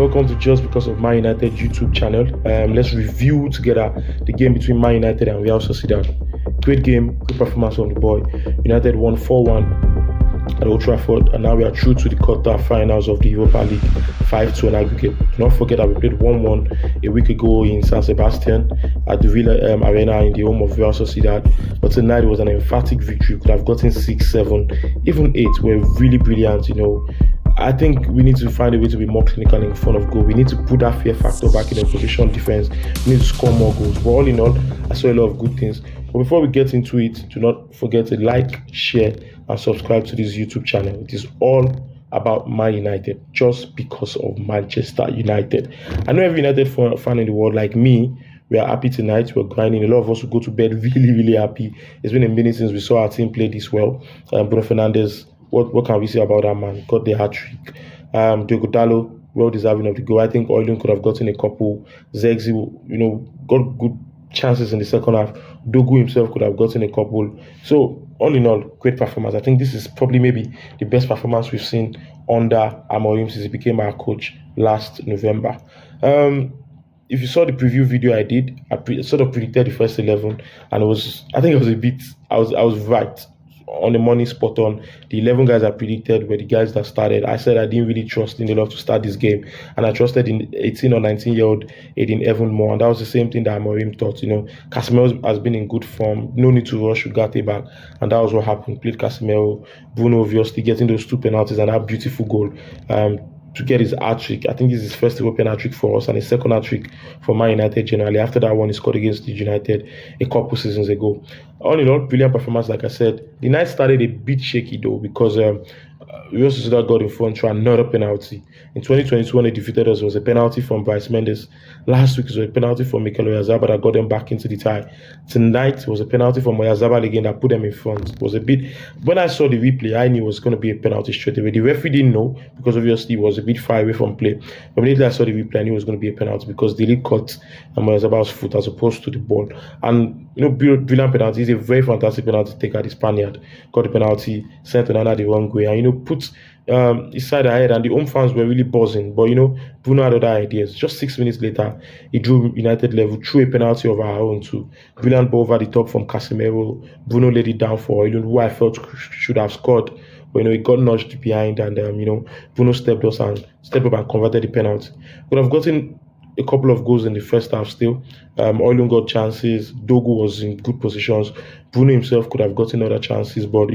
welcome to Just Because of Man United YouTube channel. Let's review together the game between Man United and Real Sociedad. Great game, good performance on the boy. United won 4-1 at Old Trafford, and now we are through to the quarter-finals of the Europa League, 5-2 on aggregate. Do not forget that we played 1-1 a week ago in San Sebastian at the Villa Arena in the home of Real Sociedad. But tonight was an emphatic victory. We could have gotten 6, 7, even 8. We're really brilliant, I think we need to find a way to be more clinical in front of goal. We need to put that fear factor back in the opposition defense. We need to score more goals. But all in all, I saw a lot of good things. But before we get into it, do not forget to like, share, and subscribe to this YouTube channel. It is all about Man United, just because of Manchester United. I know every United fan in the world, like me, we are happy tonight. We're grinding. A lot of us will go to bed really happy. It's been a minute since we saw our team play this well. Bruno Fernandes, what can we say about that man? Got the hat-trick. Diogo Dalot, well deserving of the goal. I think Oilun could have gotten a couple. Zegzi, got good chances in the second half. Dogu himself could have gotten a couple. So all in all, great performance. I think this is probably maybe the best performance we've seen under Amorim since he became our coach last November. If you saw the preview video I did, I sort of predicted the first 11, and I was right on the money, spot on. The 11 guys I predicted were the guys that started. I said I didn't really trust Lindelof to start this game, and I trusted in 18 or 19-year-old Aiden Evan more, and that was the same thing that Amorim thought. Casemiro has been in good form. No need to rush Ugarte back, and that was what happened. Played Casemiro, Bruno obviously getting those 2 penalties and that beautiful goal to get his hat-trick. I think this is his first European hat-trick for us and his second hat-trick for Man United generally. After that one, he scored against Leeds United a couple seasons ago. All in all, brilliant performance, like I said. The night started a bit shaky though, because Real Sociedad got in front through another penalty. In 2022, when they defeated us, it was a penalty from Bryce Mendes. Last week, it was a penalty from Mikel Oyarzabal that got them back into the tie. Tonight, it was a penalty from Oyarzabal again that put them in front. It was a bit... When I saw the replay, I knew it was going to be a penalty straight away. The referee didn't know, because obviously it was a bit far away from play. But immediately I saw the replay, I knew it was going to be a penalty, because the lead caught Oyarzabal's foot as opposed to the ball. And, brilliant penalty. He's a very fantastic penalty taker, the Spaniard. Got the penalty, sent Onana the wrong way, and, put his side ahead, and the home fans were really buzzing. But Bruno had other ideas. Just 6 minutes later, he drew United level through a penalty of our own too. Brilliant ball over the top from Casemiro. Bruno laid it down for Oilun, who I felt should have scored. But he got nudged behind, and Bruno stepped up and converted the penalty. Could have gotten a couple of goals in the first half still. Oilun got chances. Dogu was in good positions. Bruno himself could have gotten other chances, but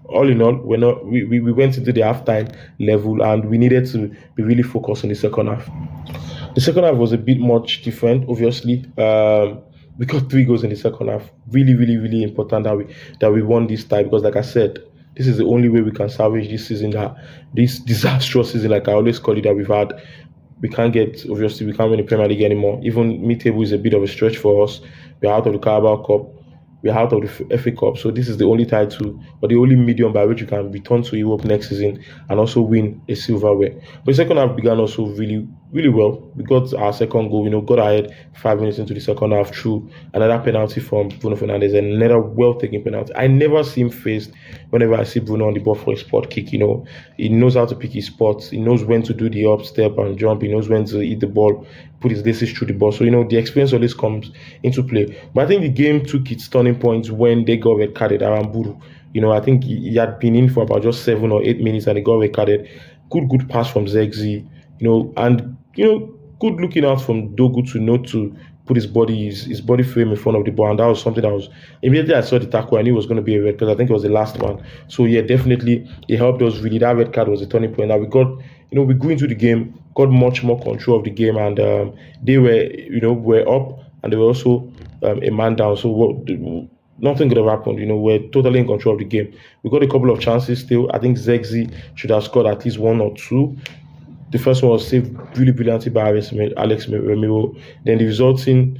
all in all, we went into the halftime level, and we needed to be really focused in the second half. The second half was a bit much different, obviously. We got 3 goals in the second half. Really important that we won this tie, because like I said, this is the only way we can salvage this season, this disastrous season, like I always call it, that we've had. We can't win the Premier League anymore. Even mid-table is a bit of a stretch for us. We're out of the Carabao Cup. We're out of the FA Cup. So this is the only title, or the only medium by which we can return to Europe next season and also win a silverware. But the second half began also really well. We got our second goal, got ahead 5 minutes into the second half through another penalty from Bruno Fernandes, and another well-taken penalty. I never see him faced whenever I see Bruno on the ball for a spot kick. He knows how to pick his spots. He knows when to do the up step and jump. He knows when to hit the ball, put his laces through the ball. So, the experience always comes into play. But I think the game took its turning point when they got red carded around Buru. I think he had been in for about just 7 or 8 minutes, and he got red carded. Good pass from Zegzi, and good looking out from Dogu to put his body frame in front of the ball, and that was something that was immediately I saw the tackle, I knew it was going to be a red, because I think it was the last one. So yeah, definitely it helped us really. That red card was a turning point. Now we got, we grew into the game, got much more control of the game, and they were up, and they were also a man down. So nothing could have happened. We're totally in control of the game. We got a couple of chances still. I think Zegzi should have scored at least 1 or 2. The first one was saved really brilliantly by Alex Ramiro. Then the resulting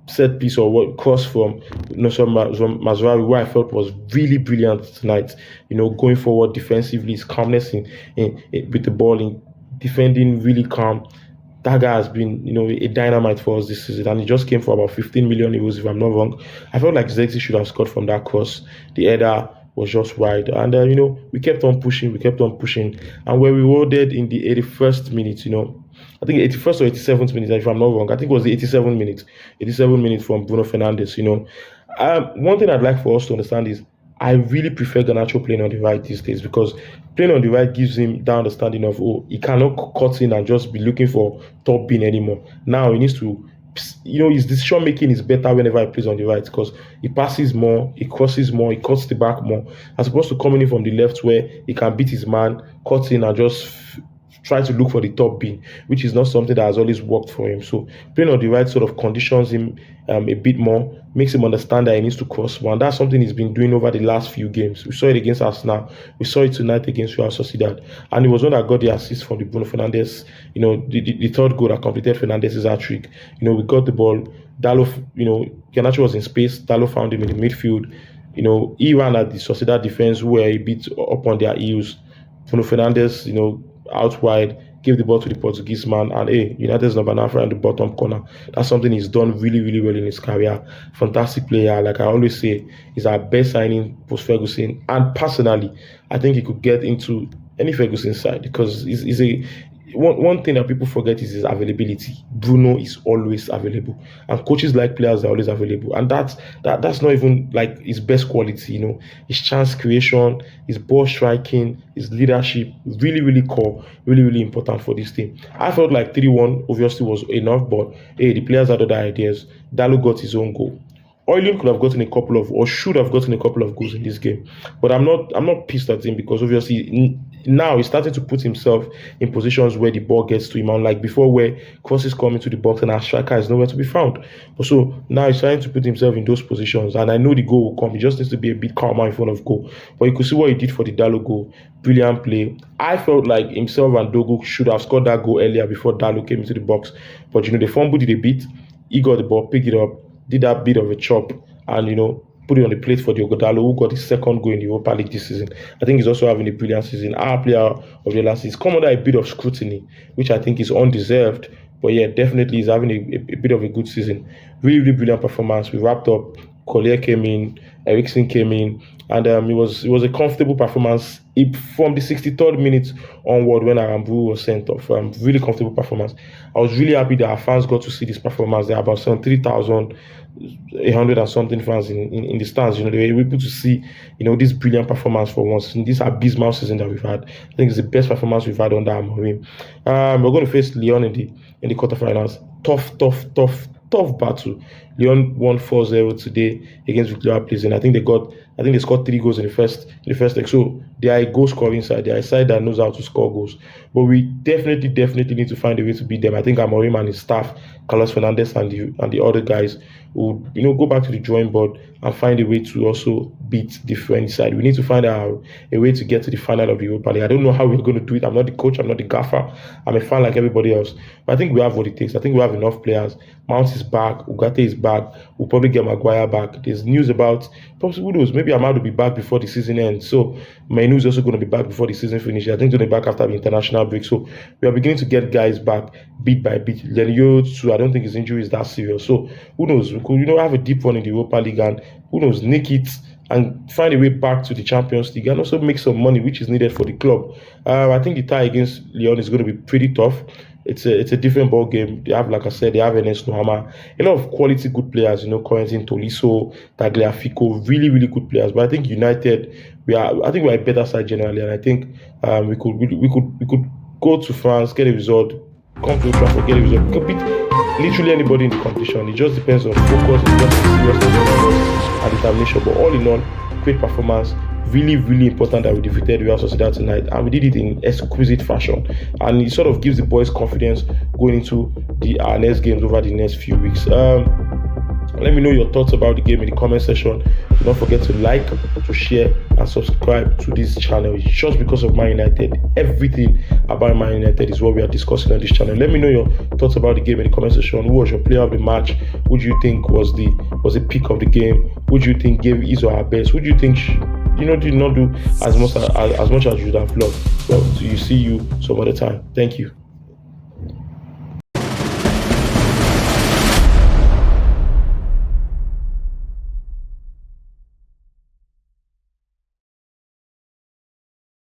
set piece, or cross from Mazraoui, who I felt was really brilliant tonight. Going forward defensively, his calmness with the ball, in defending, really calm. That guy has been, a dynamite for us this season, and he just came for about 15 million euros, if I'm not wrong. I felt like Zegzi should have scored from that cross. The header was just wide. And we kept on pushing, and we're rewarded in the 81st minute. I think 81st or 87th minute, if I'm not wrong. I think it was the 87th minute. 87 minutes from Bruno Fernandes. One thing I'd like for us to understand is I really prefer Garnacho playing on the right these days, because playing on the right gives him that understanding of, he cannot cut in and just be looking for top bin anymore. Now he needs to, his decision making is better whenever he plays on the right, because he passes more, he crosses more, he cuts the back more, as opposed to coming in from the left where he can beat his man, cut in and just try to look for the top bin, which is not something that has always worked for him. So playing on the right sort of conditions him a bit more, makes him understand that he needs to cross more. And that's something he's been doing over the last few games. We saw it against Arsenal. We saw it tonight against Real Sociedad. And it was one that got the assist from the Bruno Fernandes, the third goal that completed Fernandes' hat-trick. We got the ball. Dalo, Garnacho was in space. Dalo found him in the midfield. He ran at the Sociedad defense, where he beat up on their heels. Bruno Fernandes, out wide, gave the ball to the Portuguese man, and United's number 9 in the bottom corner. That's something he's done really, really well in his career. Fantastic player. Like I always say, he's our best signing post-Ferguson. And personally, I think he could get into any Ferguson side, because he's a one thing that people forget is his availability. Bruno is always available, and coaches like players are always available, and that's not even like his best quality. His chance creation, his ball striking, his leadership, really, really core, really, really important for this team. I felt like 3-1 obviously was enough, but the players had other ideas. Dalo got his own goal. Oilen could have gotten a couple of, or should have gotten a couple of goals in this game, but I'm not pissed at him, because obviously now he's starting to put himself in positions where the ball gets to him, unlike before where crosses come into the box and our striker is nowhere to be found. But so now he's trying to put himself in those positions, and I know the goal will come. He just needs to be a bit calmer in front of goal. But you could see what he did for the Dalo goal. Brilliant play. I felt like himself and Dogo should have scored that goal earlier before Dalo came into the box, but they fumbled it a bit. He got the ball, picked it up, did that bit of a chop, and put it on the plate for Diogo Dalo, who got his second goal in the Europa League this season. I think he's also having a brilliant season. Our player of the last season. He's come under a bit of scrutiny, which I think is undeserved. But yeah, definitely he's having a bit of a good season. Really, really brilliant performance. We wrapped up. Collier came in, Eriksen came in, and it was a comfortable performance from the 63rd minute onward when Aramburu was sent off. Really comfortable performance. I was really happy that our fans got to see this performance. There are about 3,800 and something fans in the stands. They were able to see, this brilliant performance for once in this abysmal season that we've had. I think it's the best performance we've had under Amorim. We're going to face Lyon in the quarterfinals. Tough battle. Lyon won 4-0 today against Victoria Pleasant. I think they scored 3 goals in the first leg. So they are a goal scoring side. They are a side that knows how to score goals. But we definitely need to find a way to beat them. I think Amorim and his staff, Carlos Fernandes and the other guys, will go back to the drawing board and find a way to also beat the French side. We need to find a way to get to the final of the Europa League. I don't know how we're going to do it. I'm not the coach. I'm not the gaffer. I'm a fan like everybody else. But I think we have what it takes. I think we have enough players. Mount is back. Ugarte is back. We'll probably get Maguire back. There's news about, who knows, maybe Ahmad will be back before the season ends. So Mainu is also going to be back before the season finishes. I think he'll be back after the international break. So we are beginning to get guys back bit by bit. Lenio too, I don't think his injury is that serious. So who knows? We could have a deep one in the Europa League, and who knows, nick it and find a way back to the Champions League and also make some money, which is needed for the club. I think the tie against Lyon is going to be pretty tough. It's a different ball game. They have, like I said, they have Enes Nohama, a lot of quality good players. Corentin Tolisso, Tagliafico, really, really good players. But I think United, we're a better side generally, and I think we could go to France, get a result, come to France, get a result. We could beat literally anybody in the competition. It just depends on focus, it just seriousness and determination. But all in all, great performance. Really, really important that we defeated Real Sociedad tonight, and we did it in exquisite fashion. And it sort of gives the boys confidence going into our next games over the next few weeks. Let me know your thoughts about the game in the comment section. Don't forget to like, to share, and subscribe to this channel. It's just because of Man United. Everything about Man United is what we are discussing on this channel. Let me know your thoughts about the game in the comment section. Who was your player of the match? Who do you think was the pick of the game? Who do you think gave his or her best? Who do you think did not do as much as you would have loved? Well, see you some other time. Thank you.